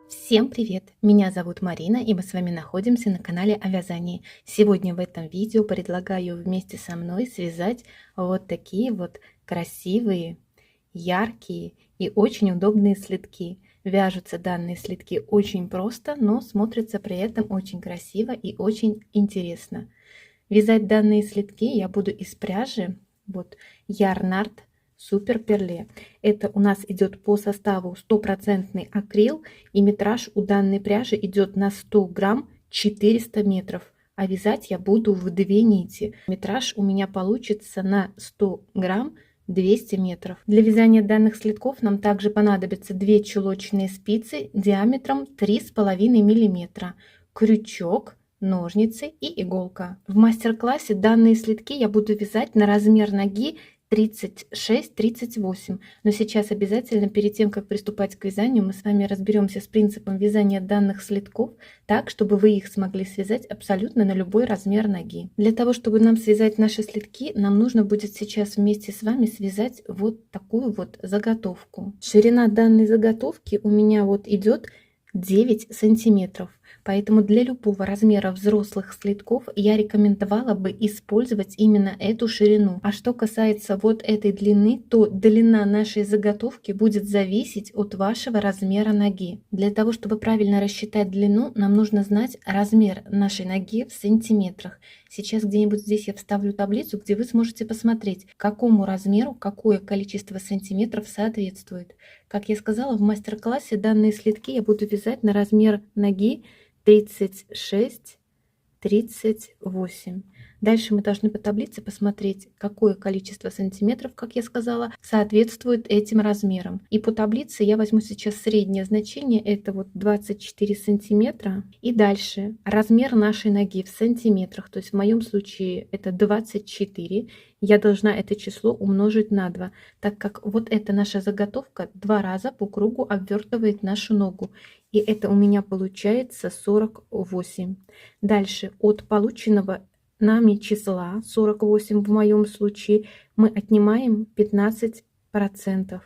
Всем привет! Меня зовут Марина, и мы с вами находимся на канале о вязании. Сегодня в этом видео предлагаю вместе со мной связать вот такие вот красивые, яркие и очень удобные слитки. Вяжутся данные слитки очень просто, но смотрятся при этом очень красиво и очень интересно. Вязать данные слитки я буду из пряжи вот Ярнард Супер Перле. Это у нас идет по составу 100% акрил, и метраж у данной пряжи идет на 100 грамм 400 метров. А вязать я буду в 2 нити. Метраж у меня получится на 100 грамм 200 метров. Для вязания данных слитков нам также понадобятся 2 чулочные спицы диаметром 3,5 мм, крючок, ножницы и иголка. В мастер-классе данные слитки я буду вязать на размер ноги 36-38. Но сейчас обязательно перед тем, как приступать к вязанию, мы с вами разберемся с принципом вязания данных слитков так, чтобы вы их смогли связать абсолютно на любой размер ноги. Для того, чтобы нам связать наши слитки, нам нужно будет сейчас вместе с вами связать вот такую вот заготовку. Ширина данной заготовки у меня вот идет 9 сантиметров. Поэтому для любого размера взрослых слитков я рекомендовала бы использовать именно эту ширину. А что касается вот этой длины, то длина нашей заготовки будет зависеть от вашего размера ноги. Для того, чтобы правильно рассчитать длину, нам нужно знать размер нашей ноги в сантиметрах. Сейчас где-нибудь здесь я вставлю таблицу, где вы сможете посмотреть, какому размеру какое количество сантиметров соответствует. Как я сказала, в мастер-классе данные слитки я буду вязать на размер ноги 36-38. Дальше мы должны по таблице посмотреть, какое количество сантиметров, как я сказала, соответствует этим размерам. И по таблице я возьму сейчас среднее значение, это вот 24 сантиметра. И дальше размер нашей ноги в сантиметрах, то есть в моем случае это 24. Я должна это число умножить на 2, так как вот эта наша заготовка 2 раза по кругу обвертывает нашу ногу. И это у меня получается 48. Дальше от полученного нами числа 48 в моем случае мы отнимаем 15%.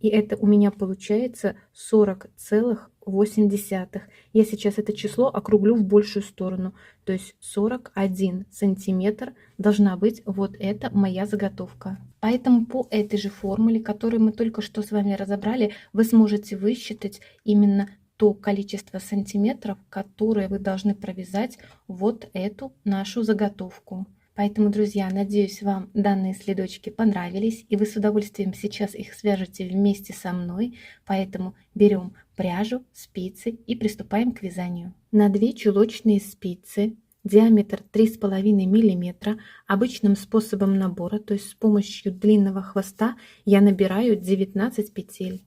И это у меня получается 40,8. Я сейчас это число округлю в большую сторону. То есть 41 сантиметр должна быть вот эта моя заготовка. Поэтому по этой же формуле, которую мы только что с вами разобрали, вы сможете высчитать именно то количество сантиметров, которые вы должны провязать вот эту нашу заготовку. Поэтому, друзья, надеюсь, вам данные следочки понравились, и вы с удовольствием сейчас их свяжете вместе со мной. Поэтому берем пряжу, спицы и приступаем к вязанию. На 2 чулочные спицы диаметр 3,5 мм обычным способом набора, то есть с помощью длинного хвоста, я набираю 19 петель.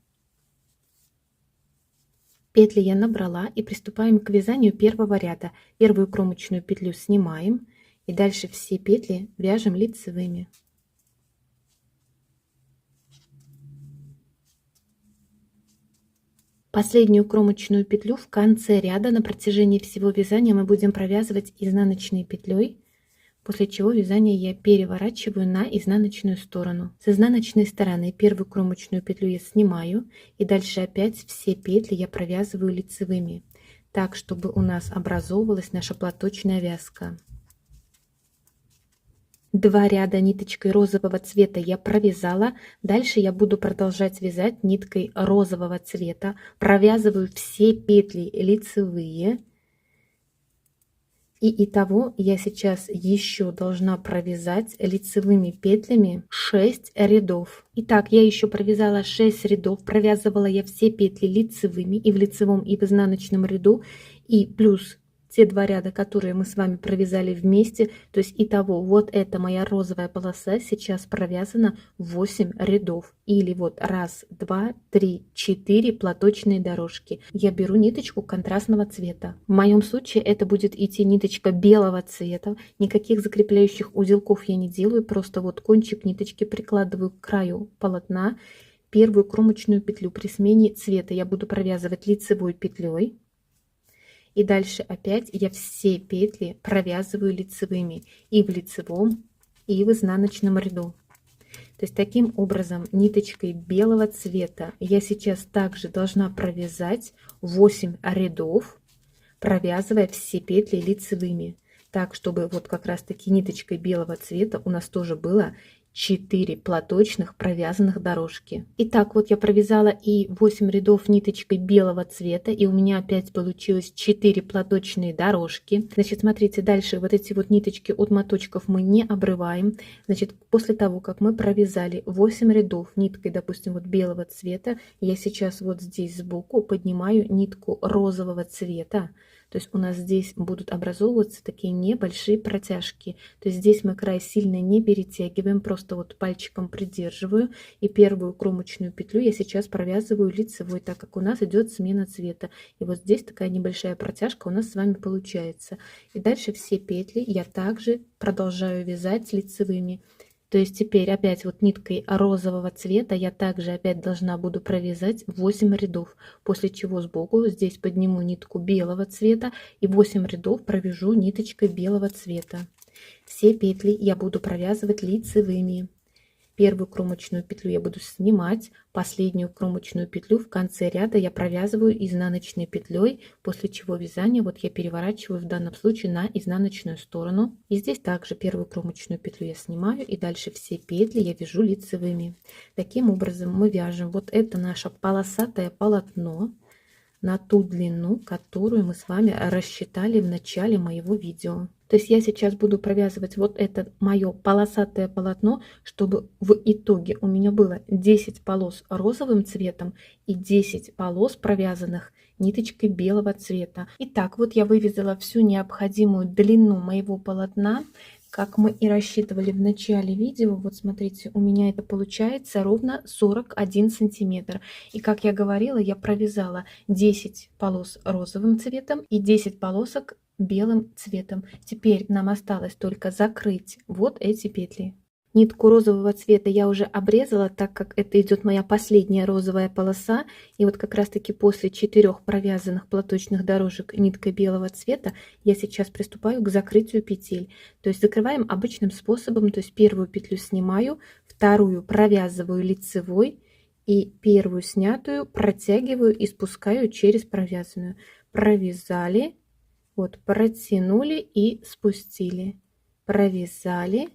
Петли я набрала, и приступаем к вязанию первого ряда. Первую кромочную петлю снимаем, и дальше все петли вяжем лицевыми. Последнюю кромочную петлю в конце ряда на протяжении всего вязания мы будем провязывать изнаночной петлей, после чего вязание я переворачиваю на изнаночную сторону. С изнаночной стороны первую кромочную петлю я снимаю, и дальше опять все петли я провязываю лицевыми, так чтобы у нас образовывалась наша платочная вязка. 2 ряда ниточкой розового цвета я провязала. Дальше я буду продолжать вязать ниткой розового цвета. Провязываю все петли лицевые. И итого я сейчас еще должна провязать лицевыми петлями 6 рядов. Итак, я еще провязала 6 рядов. Провязывала я все петли лицевыми и в лицевом, и в изнаночном ряду. И плюс те 2 ряда, которые мы с вами провязали вместе. То есть итого вот эта моя розовая полоса сейчас провязана 8 рядов. Или вот 1, 2, 3, 4 платочные дорожки. Я беру ниточку контрастного цвета. В моем случае это будет идти ниточка белого цвета. Никаких закрепляющих узелков я не делаю. Просто вот кончик ниточки прикладываю к краю полотна. Первую кромочную петлю при смене цвета я буду провязывать лицевой петлей. И дальше опять я все петли провязываю лицевыми и в лицевом, и в изнаночном ряду. То есть таким образом ниточкой белого цвета я сейчас также должна провязать 8 рядов, провязывая все петли лицевыми, так чтобы вот как раз таки ниточкой белого цвета у нас тоже было 4 платочных провязанных дорожки. Итак, вот я провязала и 8 рядов ниточкой белого цвета, и у меня опять получилось 4 платочные дорожки. Значит, смотрите, дальше вот эти вот ниточки от моточков мы не обрываем. Значит, после того, как мы провязали 8 рядов ниткой, допустим, вот белого цвета, я сейчас вот здесь сбоку поднимаю нитку розового цвета. То есть у нас здесь будут образовываться такие небольшие протяжки. То есть здесь мы край сильно не перетягиваем, просто вот пальчиком придерживаю. И первую кромочную петлю я сейчас провязываю лицевой, так как у нас идет смена цвета. И вот здесь такая небольшая протяжка у нас с вами получается. И дальше все петли я также продолжаю вязать лицевыми. То есть теперь опять вот ниткой розового цвета я также опять должна буду провязать 8 рядов, после чего сбоку здесь подниму нитку белого цвета и 8 рядов провяжу ниточкой белого цвета. Все петли я буду провязывать лицевыми. Первую кромочную петлю я буду снимать, последнюю кромочную петлю в конце ряда я провязываю изнаночной петлей, после чего вязание вот я переворачиваю в данном случае на изнаночную сторону. И здесь также первую кромочную петлю я снимаю, и дальше все петли я вяжу лицевыми. Таким образом мы вяжем вот это наше полосатое полотно на ту длину, которую мы с вами рассчитали в начале моего видео. То есть я сейчас буду провязывать вот это мое полосатое полотно, чтобы в итоге у меня было 10 полос розовым цветом и 10 полос провязанных ниточкой белого цвета. Итак, вот я вывязала всю необходимую длину моего полотна, как мы и рассчитывали в начале видео. Вот смотрите, у меня это получается ровно 41 сантиметр. И как я говорила, я провязала 10 полос розовым цветом и 10 полосок белым цветом. Теперь нам осталось только закрыть вот эти петли. Нитку розового цвета я уже обрезала, так как это идет моя последняя розовая полоса. И вот как раз таки после 4 провязанных платочных дорожек ниткой белого цвета я сейчас приступаю к закрытию петель. То есть закрываем обычным способом, то есть первую петлю снимаю, вторую провязываю лицевой и первую снятую протягиваю и спускаю через провязанную. Провязали, вот протянули и спустили, провязали,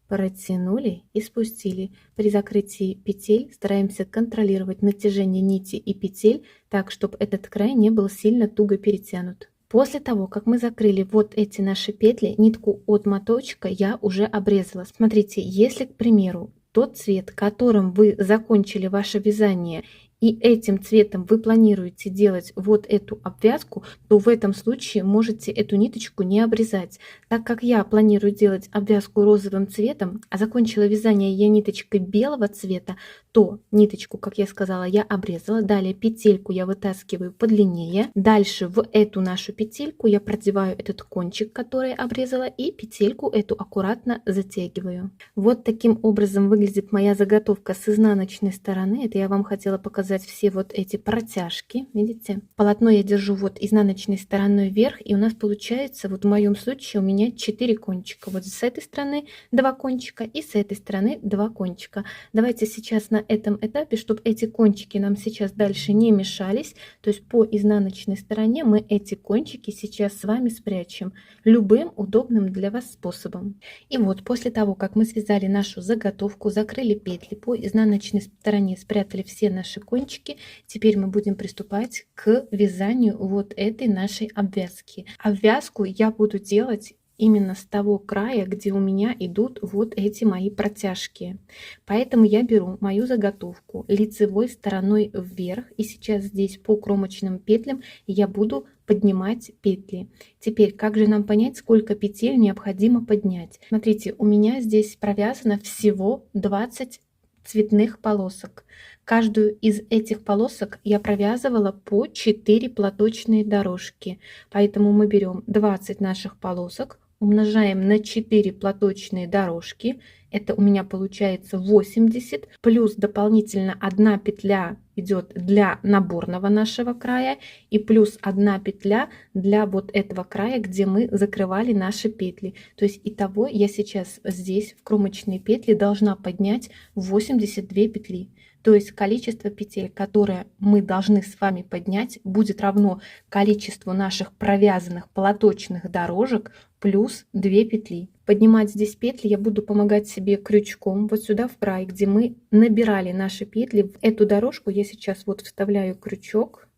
протянули и спустили. При закрытии петель стараемся контролировать натяжение нити и петель так, чтобы этот край не был сильно туго перетянут. После того, как мы закрыли вот эти наши петли, нитку от моточка я уже обрезала. Смотрите, если, к примеру, тот цвет, которым вы закончили ваше вязание, и этим цветом вы планируете делать вот эту обвязку, то в этом случае можете эту ниточку не обрезать. Так как я планирую делать обвязку розовым цветом, а закончила вязание я ниточкой белого цвета, то ниточку, как я сказала, я обрезала. Далее петельку я вытаскиваю подлиннее. Дальше в эту нашу петельку я продеваю этот кончик, который я обрезала, и петельку эту аккуратно затягиваю. Вот таким образом выглядит моя заготовка с изнаночной стороны. Это я вам хотела показать все вот эти протяжки, видите? Полотно я держу вот изнаночной стороной вверх, и у нас получается, вот в моем случае у меня 4 кончика. Вот с этой стороны 2 кончика и с этой стороны 2 кончика. Давайте сейчас на этом этапе, чтобы эти кончики нам сейчас дальше не мешались, то есть по изнаночной стороне мы эти кончики сейчас с вами спрячем любым удобным для вас способом. И вот после того, как мы связали нашу заготовку, закрыли петли по изнаночной стороне, спрятали все наши кончики, теперь мы будем приступать к вязанию вот этой нашей обвязки. Обвязку я буду делать именно с того края, где у меня идут вот эти мои протяжки. Поэтому я беру мою заготовку лицевой стороной вверх, и сейчас здесь по кромочным петлям я буду поднимать петли. Теперь, как же нам понять, сколько петель необходимо поднять? Смотрите, у меня здесь провязано всего 20 цветных полосок. Каждую из этих полосок я провязывала по 4 платочные дорожки. Поэтому мы берем 20 наших полосок, умножаем на 4 платочные дорожки. это у меня получается 80, плюс дополнительно 1 петля идет для наборного нашего края и плюс 1 петля для вот этого края, где мы закрывали наши петли. То есть итого я сейчас здесь в кромочные петли должна поднять 82 петли. То есть количество петель, которые мы должны с вами поднять, будет равно количеству наших провязанных полоточных дорожек плюс 2 петли. Поднимать здесь петли я буду помогать себе крючком вот сюда в край, где мы набирали наши петли. В эту дорожку я сейчас вот вставляю крючок.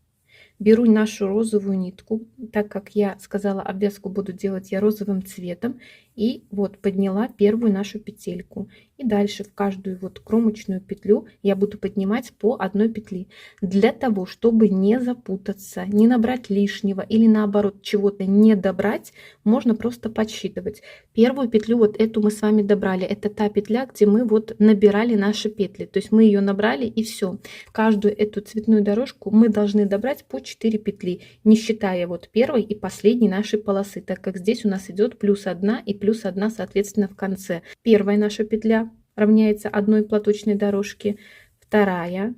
Беру нашу розовую нитку, так как я сказала, обвязку буду делать я розовым цветом. И вот подняла первую нашу петельку. И дальше в каждую вот кромочную петлю я буду поднимать по одной петли. Для того, чтобы не запутаться, не набрать лишнего или наоборот чего-то не добрать, можно просто подсчитывать. Первую петлю вот эту мы с вами добрали. Это та петля, где мы вот набирали наши петли. То есть мы ее набрали и все. Каждую эту цветную дорожку мы должны добрать по 4 петли, не считая вот первой и последней нашей полосы, так как здесь у нас идет плюс 1 и плюс 1 соответственно в конце. Первая наша петля равняется одной платочной дорожке, вторая,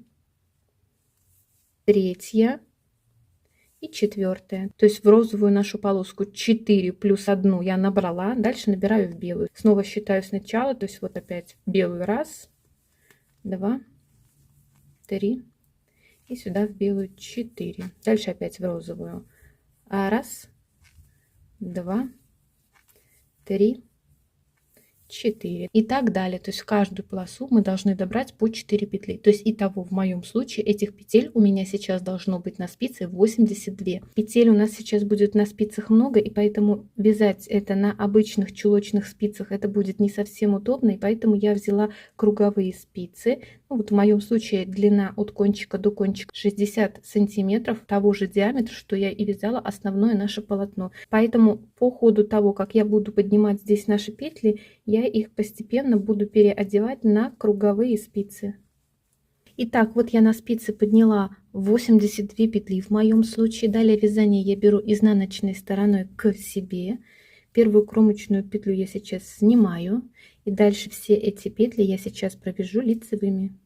третья и четвертая. То есть в розовую нашу полоску 4 плюс 1 я набрала, дальше набираю в белую. Снова считаю сначала, то есть вот опять белую 1, 2, 3 и сюда в белую 4. Дальше опять в розовую 1, 2, 3, 4 и так далее. То есть в каждую полосу мы должны добрать по 4 петли. То есть итого в моем случае этих петель у меня сейчас должно быть на спице 82. Петель у нас сейчас будет на спицах много, и поэтому вязать это на обычных чулочных спицах это будет не совсем удобно, и поэтому я взяла круговые спицы. Ну, вот в моем случае длина от кончика до кончика 60 сантиметров, того же диаметра, что я и вязала основное наше полотно. Поэтому по ходу того, как я буду поднимать здесь наши петли, я их постепенно буду переодевать на круговые спицы. Итак, вот я на спице подняла 82 петли в моем случае. Далее вязание я беру изнаночной стороной к себе. Первую кромочную петлю я сейчас снимаю. И дальше все эти петли я сейчас провяжу лицевыми.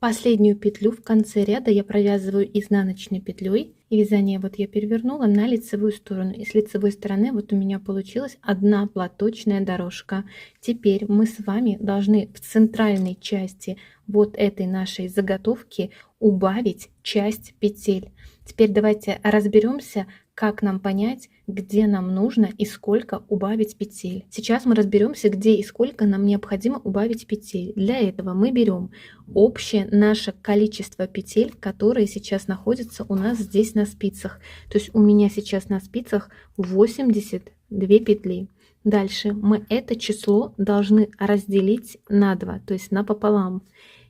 Последнюю петлю в конце ряда я провязываю изнаночной петлей, и вязание вот я перевернула на лицевую сторону, и с лицевой стороны вот у меня получилась одна платочная дорожка. Теперь мы с вами должны в центральной части вот этой нашей заготовки убавить часть петель. Теперь давайте разберемся, как нам понять, где нам нужно и сколько убавить петель. Сейчас мы разберемся, где и сколько нам необходимо убавить петель. Для этого мы берем общее наше количество петель, которые сейчас находятся у нас здесь на спицах. То есть у меня сейчас на спицах 82 петли. Дальше мы это число должны разделить на 2, то есть напополам.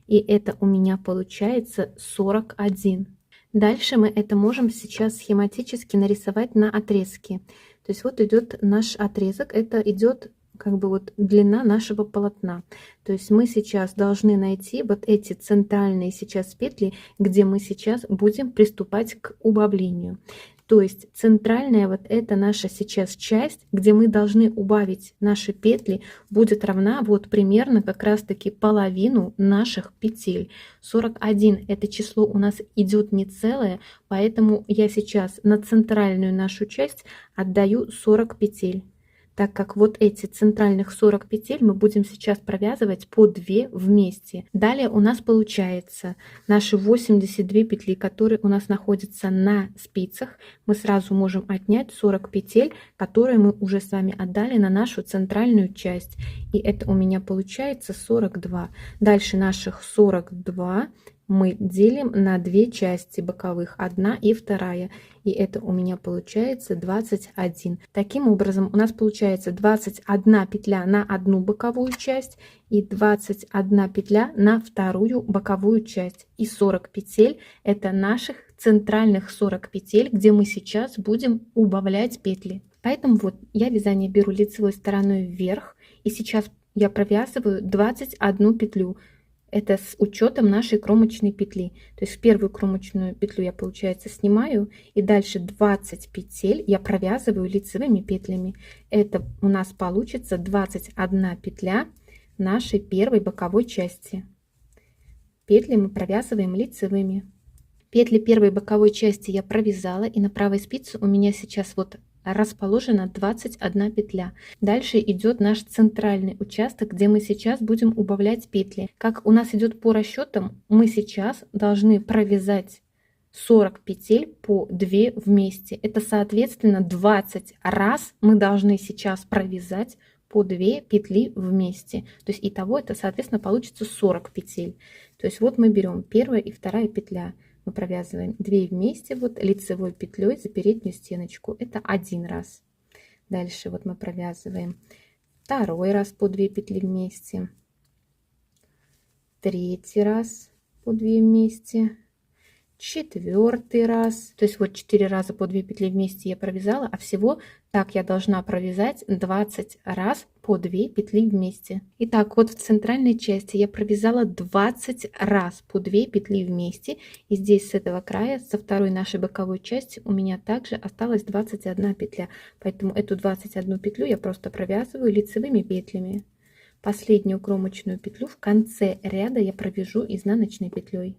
И это у меня получается 41. Дальше мы это можем сейчас схематически нарисовать на отрезке. То есть вот идет наш отрезок, это идет как бы вот длина нашего полотна. То есть мы сейчас должны найти вот эти центральные сейчас петли, где мы сейчас будем приступать к убавлению. То есть центральная вот эта наша сейчас часть, где мы должны убавить наши петли, будет равна вот примерно как раз таки половину наших петель. 41 это число у нас идет не целое, поэтому я сейчас на центральную нашу часть отдаю 40 петель. Так как вот эти центральных 40 петель мы будем сейчас провязывать по 2 вместе. Далее у нас получается наши 82 петли, которые у нас находятся на спицах. Мы сразу можем отнять 40 петель, которые мы уже с вами отдали на нашу центральную часть. И это у меня получается 42. Дальше наших 42 мы делим на 2 части боковых, одна и вторая, и это у меня получается 21. Таким образом у нас получается 21 петля на одну боковую часть и 21 петля на вторую боковую часть, и 40 петель это наших центральных 40 петель, где мы сейчас будем убавлять петли. Поэтому вот я вязание беру лицевой стороной вверх, и сейчас я провязываю 21 петлю. Это с учетом нашей кромочной петли. То есть первую кромочную петлю я, получается, снимаю, и дальше 20 петель я провязываю лицевыми петлями. Это у нас получится 21 петля нашей первой боковой части. Петли мы провязываем лицевыми. Петли первой боковой части я провязала, и на правой спице у меня сейчас вот расположена 21 петля. Дальше идет наш центральный участок, где мы сейчас будем убавлять петли. Как у нас идет по расчетам, мы сейчас должны провязать 40 петель по 2 вместе. Это, соответственно, 20 раз мы должны сейчас провязать по 2 петли вместе. То есть итого это, соответственно, получится 40 петель. То есть вот мы берем первая и вторая петля. Мы провязываем 2 вместе вот лицевой петлей за переднюю стеночку. Это один раз. Дальше вот мы провязываем второй раз по 2 петли вместе, третий раз по 2 вместе, четвертый раз. То есть вот 4 раза по 2 петли вместе я провязала, а всего так я должна провязать 20 раз по 2 петли вместе. Итак, вот в центральной части я провязала 20 раз по 2 петли вместе, и здесь с этого края, со второй нашей боковой части, у меня также осталось 21 петля, поэтому эту 21 петлю я просто провязываю лицевыми петлями. Последнюю кромочную петлю в конце ряда я провяжу изнаночной петлей.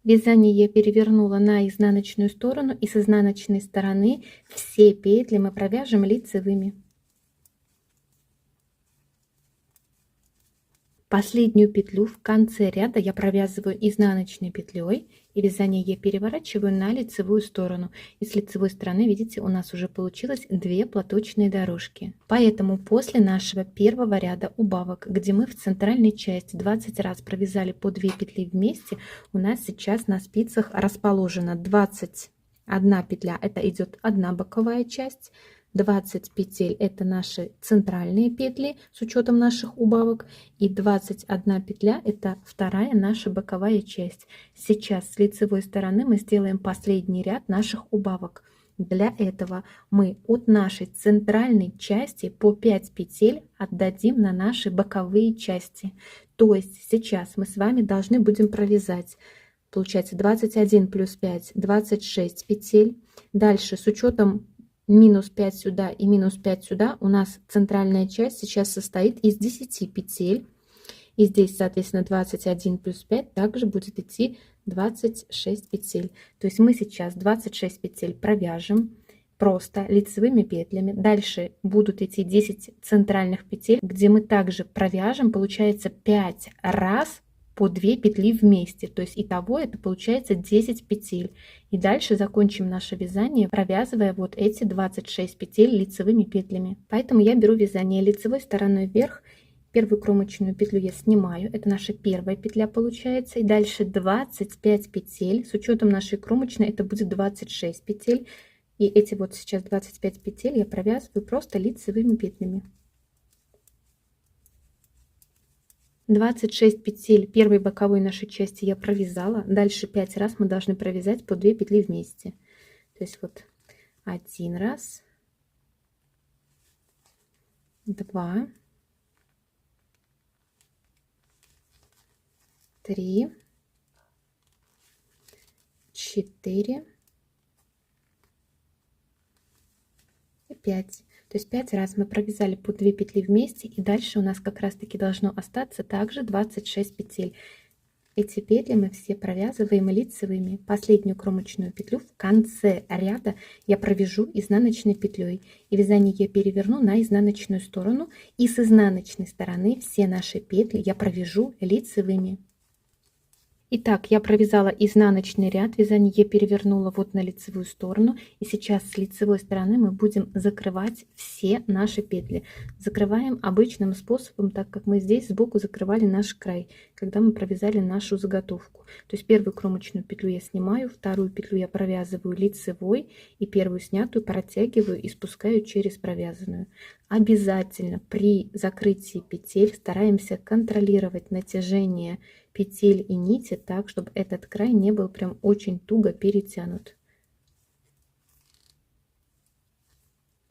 Вязание я перевернула на изнаночную сторону, и с изнаночной стороны все петли мы провяжем лицевыми. Последнюю петлю в конце ряда я провязываю изнаночной петлей, и вязание я переворачиваю на лицевую сторону. И с лицевой стороны, видите, у нас уже получилось 2 платочные дорожки. Поэтому после нашего первого ряда убавок, где мы в центральной части 20 раз провязали по 2 петли вместе, у нас сейчас на спицах расположено 21 петля, это идет одна боковая часть, 20 петель это наши центральные петли с учетом наших убавок, и 21 петля это вторая наша боковая часть. Сейчас с лицевой стороны мы сделаем последний ряд наших убавок. Для этого мы от нашей центральной части по 5 петель отдадим на наши боковые части. То есть сейчас мы с вами должны будем провязать, получается, 21 плюс 5 26 петель. Дальше с учетом минус 5 сюда и минус 5 сюда у нас центральная часть сейчас состоит из 10 петель. И здесь, соответственно, 21 плюс 5 также будет идти 26 петель. То есть мы сейчас 26 петель провяжем просто лицевыми петлями. Дальше будут идти 10 центральных петель, где мы также провяжем, получается, 5 раз по 2 петли вместе, то есть итого это получается 10 петель. И дальше закончим наше вязание, провязывая вот эти 26 петель лицевыми петлями. Поэтому я беру вязание лицевой стороной вверх. Первую кромочную петлю я снимаю, это наша первая петля получается, и дальше 25 петель, с учетом нашей кромочной это будет 26 петель, и эти вот сейчас 25 петель я провязываю просто лицевыми петлями. 26 петель первой боковой нашей части я провязала, дальше 5 раз мы должны провязать по 2 петли вместе. То есть вот 1 раз, 2, 3, 4 и 5. То есть 5 раз мы провязали по 2 петли вместе, и дальше у нас как раз таки должно остаться также 26 петель. Эти петли мы все провязываем лицевыми. Последнюю кромочную петлю в конце ряда я провяжу изнаночной петлей, и вязание я переверну на изнаночную сторону, и с изнаночной стороны все наши петли я провяжу лицевыми. Итак, я провязала изнаночный ряд, вязание я перевернула вот на лицевую сторону, и сейчас с лицевой стороны мы будем закрывать все наши петли. Закрываем обычным способом, так как мы здесь сбоку закрывали наш край, когда мы провязали нашу заготовку. То есть первую кромочную петлю я снимаю, вторую петлю я провязываю лицевой, и первую снятую протягиваю и спускаю через провязанную. Обязательно при закрытии петель стараемся контролировать натяжение петель и нити так, чтобы этот край не был прям очень туго перетянут.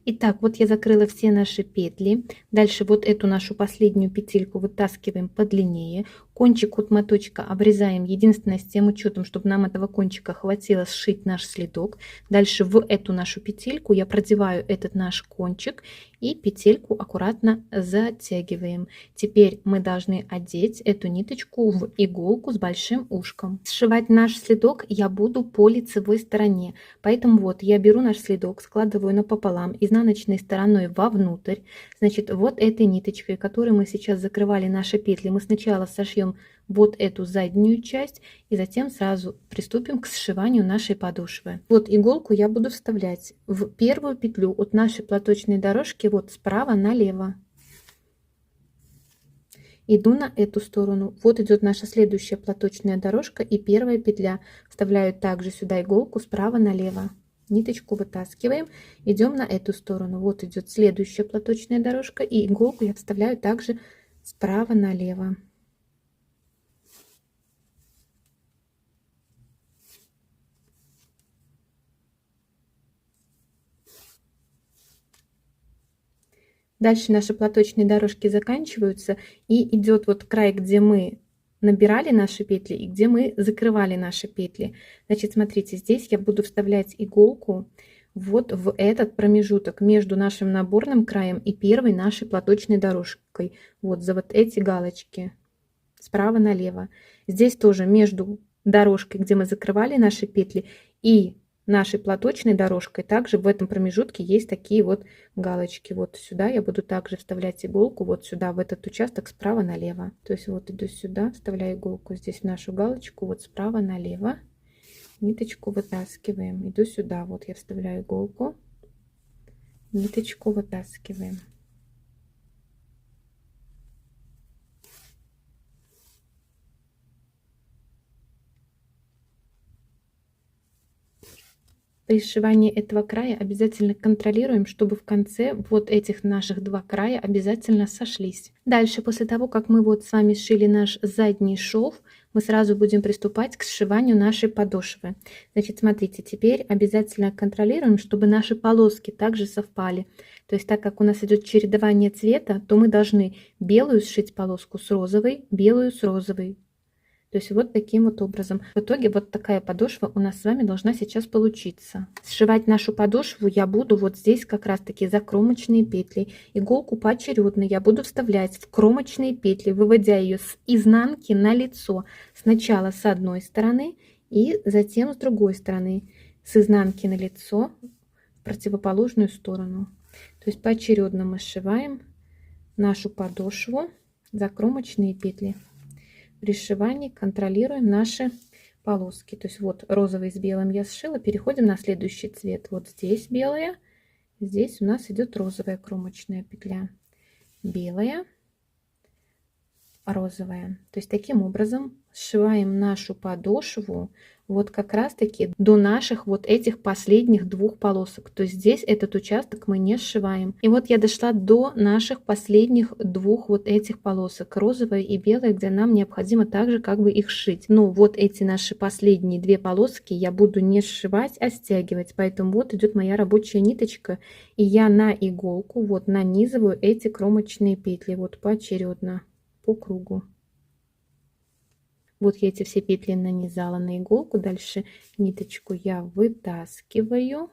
Итак, вот я закрыла все наши петли. Дальше вот эту нашу последнюю петельку вытаскиваем подлиннее. Кончик от моточка обрезаем, единственное, с тем учетом, чтобы нам этого кончика хватило сшить наш следок. Дальше в эту нашу петельку я продеваю этот наш кончик и петельку аккуратно затягиваем. Теперь мы должны одеть эту ниточку в иголку с большим ушком. Сшивать наш следок я буду по лицевой стороне, поэтому вот я беру наш следок, складываю напополам, изнаночной стороной вовнутрь. Значит, вот этой ниточкой, которой мы сейчас закрывали наши петли, мы сначала сошьем вот эту заднюю часть и затем сразу приступим к сшиванию нашей подошвы. Вот иголку я буду вставлять в первую петлю от нашей платочной дорожки вот справа налево. Иду на эту сторону. Вот идет наша следующая платочная дорожка и первая петля. Вставляю также сюда иголку справа налево. Ниточку вытаскиваем, идем на эту сторону. Вот идет следующая платочная дорожка и иголку я вставляю также справа налево. Дальше наши платочные дорожки заканчиваются и идет вот край, где мы набирали наши петли и где мы закрывали наши петли. Значит, смотрите, здесь я буду вставлять иголку вот в этот промежуток между нашим наборным краем и первой нашей платочной дорожкой. Вот за вот эти галочки справа налево. Здесь тоже между дорожкой, где мы закрывали наши петли, и нашей платочной дорожкой также в этом промежутке есть такие вот галочки. Вот сюда я буду также вставлять иголку, вот сюда, в этот участок справа налево. То есть вот иду сюда, вставляю иголку здесь в нашу галочку, вот справа налево. Ниточку вытаскиваем. Иду сюда, вот я вставляю иголку, ниточку вытаскиваем. При сшивании этого края обязательно контролируем, чтобы в конце вот этих наших два края обязательно сошлись. Дальше, после того, как мы вот с вами сшили наш задний шов, мы сразу будем приступать к сшиванию нашей подошвы. Значит, смотрите, теперь обязательно контролируем, чтобы наши полоски также совпали. То есть, так как у нас идет чередование цвета, то мы должны белую сшить полоску с розовой, белую с розовой. То есть вот таким вот образом. В итоге вот такая подошва у нас с вами должна сейчас получиться. Сшивать нашу подошву я буду вот здесь как раз таки за кромочные петли. Иголку поочередно я буду вставлять в кромочные петли, выводя ее с изнанки на лицо. Сначала с одной стороны и затем с другой стороны. С изнанки на лицо в противоположную сторону. То есть поочередно мы сшиваем нашу подошву за кромочные петли. При сшивании контролируем наши полоски. То есть вот розовый с белым я сшила, переходим на следующий цвет. Вот здесь белая, здесь у нас идет розовая кромочная петля, белая, розовая. То есть таким образом сшиваем нашу подошву вот как раз таки до наших вот этих последних двух полосок. То есть здесь этот участок мы не сшиваем. И вот я дошла до наших последних двух вот этих полосок, розовая и белая, где нам необходимо также как бы их сшить. Но вот эти наши последние две полоски я буду не сшивать, а стягивать. Поэтому вот идет моя рабочая ниточка, и я на иголку вот нанизываю эти кромочные петли вот поочередно по кругу. Вот я эти все петли нанизала на иголку. Дальше ниточку я вытаскиваю.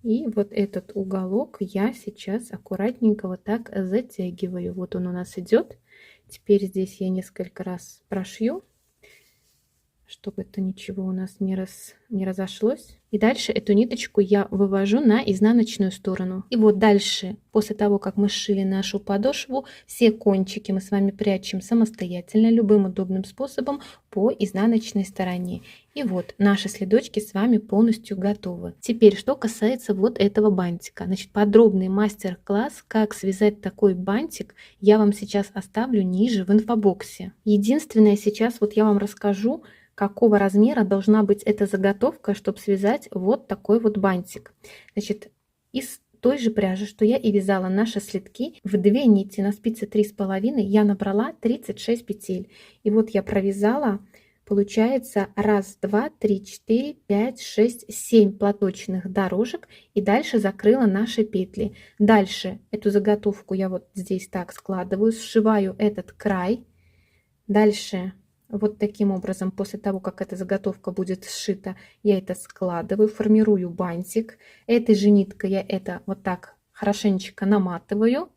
И вот этот уголок я сейчас аккуратненько вот так затягиваю. Вот он у нас идет. Теперь здесь я несколько раз прошью, чтобы это ничего у нас не разошлось. И дальше эту ниточку я вывожу на изнаночную сторону. И вот дальше, после того, как мы сшили нашу подошву, все кончики мы с вами прячем самостоятельно, любым удобным способом по изнаночной стороне. И вот наши следочки с вами полностью готовы. Теперь, что касается вот этого бантика. Значит, подробный мастер-класс, как связать такой бантик, я вам сейчас оставлю ниже в инфобоксе. Единственное, сейчас вот я вам расскажу, какого размера должна быть эта заготовка, чтобы связать вот такой вот бантик. Значит, из той же пряжи, что я и вязала наши следки, в 2 нити на спице 3,5 я набрала 36 петель. И вот я провязала, получается, 1, 2, 3, 4, 5, 6, 7 платочных дорожек, и дальше закрыла наши петли. Дальше эту заготовку я вот здесь так складываю, сшиваю этот край, Дальше вот таким образом, после того, как эта заготовка будет сшита, я это складываю, формирую бантик. Этой же ниткой я это вот так хорошенечко наматываю.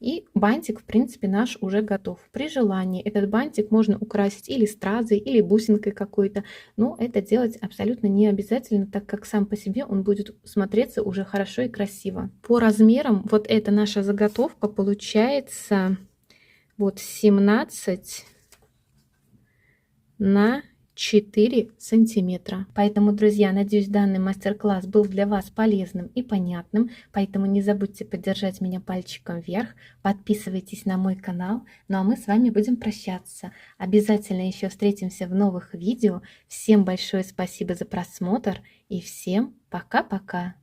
И бантик, в принципе, наш уже готов. При желании этот бантик можно украсить или стразой, или бусинкой какой-то. Но это делать абсолютно не обязательно, так как сам по себе он будет смотреться уже хорошо и красиво. По размерам вот эта наша заготовка получается вот 17 на 4 сантиметра. Поэтому, друзья, надеюсь, данный мастер-класс был для вас полезным и понятным. Поэтому не забудьте поддержать меня пальчиком вверх. Подписывайтесь на мой канал. Ну а мы с вами будем прощаться. Обязательно еще встретимся в новых видео. Всем большое спасибо за просмотр и всем пока-пока.